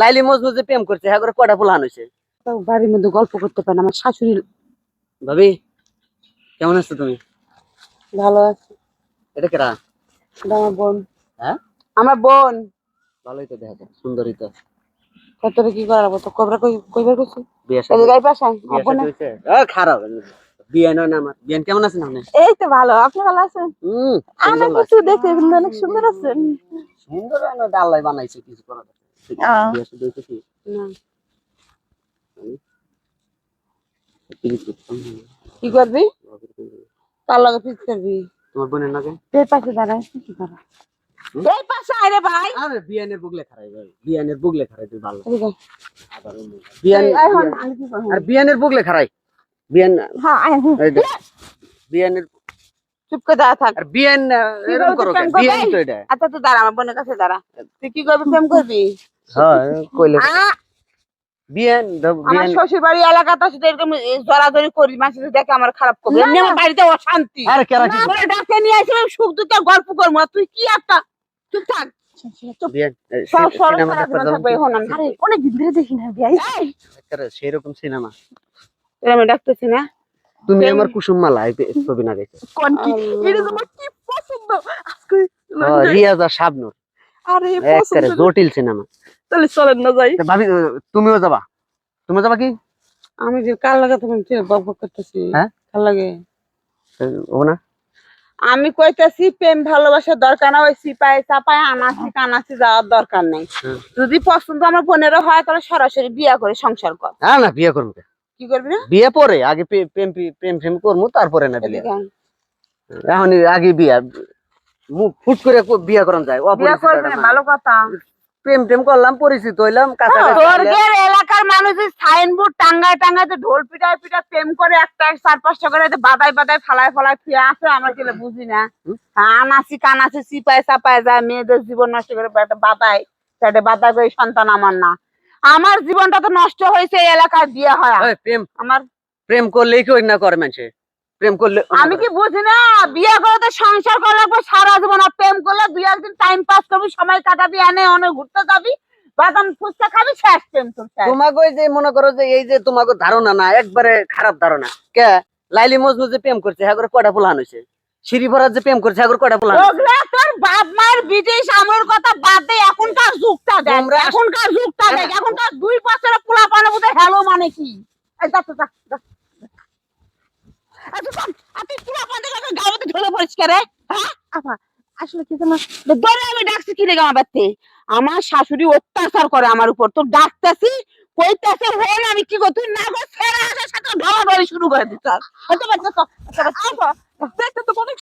লাইলি মজনু যে প্রেম করছে হ্যাঁ করে কটা ফুলান হয়েছে? বাড়ির মধ্যে গল্প করতে পারেন আমার শাশুড়ি। ভাবি কেমন আছো তুমি? ভালো আছে। এটা কেরা? এটা আমার বোন। হ্যাঁ আমার বোন। ভালোই তো দেখা যায়, সুন্দরী তো। কতটা কি করাবো তো কবরা কইবার কইছি। বিয়ে এই যে শাদী গাই পাশায় বিয়ে শাদী হয়েছে? খারাপ বিয়ে নয় না আমার। বিয়ে কেমন আছেন আপনি? এই তো ভালো, আপনি ভালো আছেন? সুন্দর আমাকে লাগছে। একটু দেখতে কিন্তু অনেক সুন্দর আছেন। সুন্দর না আল্লাহ বানাইছে, কিছু করা যাবে না। বিয়ে শাদী হয়েছে কি? না পিরিত করতাম না। কি করবি? তার লগে পিস করবি? তোমার বোনের নাকি? এই পাশে দাঁড়ায় কি করা? এই পাশে আয় রে ভাই। আরে বিয়ানের বুগলে খারাই ভাই, বিয়ানের বুগলে খারাই তুই ভালো। এই যে আবার বিয়ান এই হন আমি কি করব? আর বিয়ানের বুগলে খারাই। বিয়ান হ্যাঁ আয় এই দেখ, বিয়ানের চুপ করে দাঁড়া থাক। আর বিয়ান এরকম করো কেন? বিয়ান তো এটা। আচ্ছা তুই দাঁড়া, আমার বোনের কাছে দাঁড়া। তুই কি করবি? প্রেম করবি? হ্যাঁ কইলে বিয়ান আমার শ্বশুর বাড়ি এলাকাতে শুধু এরকম জড়াজড়ি করি, মানুষ দেখে আমার খারাপ করবে। এমনি আমার বাড়িতে অশান্তি। আরে কেরা কি আমার ডাকে নিয়ে আসে সুখ দুঃখে গল্প করবো, আর তুই কি একটা চুপ থাক। বিয়ান সিনেমা সিনেমা দেখতে থাকবে এখন আমি। আরে অনেক ভিতরে দেখি না বিয়াই। যাবেন সেরকম সিনেমা। আমি ডাকতেছি না। তুমি আমার কুসুম মালা এই ছবি না দেখো? কোন কি এটা তোমার কি পছন্দ আজকে? রিয়াজ আর শাবনূর আরে একেবারে পছন্দ। জটিল সিনেমা। তাহলে চলেন না যাই। ভাবি তুমিও যাবা? তুমি যাবা কি? আমি যে কার লাগে তখন বক বক করতেছি। হ্যাঁ কার লাগে? ও না আমি কইতেছি প্রেম ভালোবাসার দরকার না, ওই সিপাই চাপায় আনাচি কানাচি যাওয়ার দরকার নেই। যদি পছন্দ আমার বোনেরও হয় তাহলে সরাসরি বিয়ে করে সংসার কর। হ্যাঁ না বিয়ে করবো। কি করবি না? বিয়ে পরে আগে প্রেম প্রেম প্রেম করবো তারপরে না বিয়ে। এদিকে আয়। এখন আগে বিয়া মুখ ফুট করে বিয়ে করান যায়? বিয়ে করবি না, ভালো কথা। প্রেম টেম করলাম, পরিচিত হইলাম, কাছাকাছি স্বর্গের এলাকার মানুষ সাইনবোর্ড টাঙ্গায় টাঙ্গায় ঢোল পিটায় পিটায় প্রেম করে, একটা 4-5টা করে বাদায় বাদায় ফালায় ফালায় ফিরে আসে। আমরা কেলে বুঝি না? আনাচি কানাচি চিপায় চাপায় যায়, মেয়েদের জীবন নষ্ট করে বাদায় সেটা বাদায় করে সন্তান আমার না। আমার জীবনটা তো নষ্ট হয়েছে এই এলাকায় বিয়ে হয়। প্রেম আমার প্রেম করলেই কেউ না করে মানুষে। প্রেম করলে আমি কি বুঝি না? বিয়ে করে তো সংসার করা লাগবে সারা জীবন। আর প্রেম করলে 2-1 দিন টাইম পাস করবি, সময় কাটাবি, এনে অনেক ঘুরতে যাবি, বাদাম ফুচকা খাবি, শেষ প্রেম তোর শেষ। তোমাকে ওই যে মনে করো যে এই যে তোমাকে ধারণা না, একবারে খারাপ ধারণা। কে লাইলি মজনু যে প্রেম করছে হ্যাঁ করে কটা ফুলান হয়েছে? সিঁড়ি ভরার যে প্রেম করছে হ্যাঁ করে কটা ফুলান? ওগুলা তোর বাপ মার ব্রিটিশ আমলের কথা বাদ দে, এখনকার যুগটা দেখ। এখনকার যুগটা দেখ, এখনকার 2 বছরের পোলা পানে বুঝে হ্যালো মানে কি? এই যা তো যা। আচ্ছা আপনি পোলা পানে গাওয়াতে ঢলে পরিষ্কার রে? হ্যাঁ আপা আসলে কি জানো, ধরে আমি ডাকছি কি লেগে আমার বাড়িতে? আমার শাশুড়ি অত্যাচার করে আমার উপর, তো ডাকতেছি কইতাছে হল আমি কি করি? তুই না গো ছেড়ে আসার সাথে ধরাধরি শুরু করে দিতাস। আচ্ছা বাচ্চা তো দেখতে তো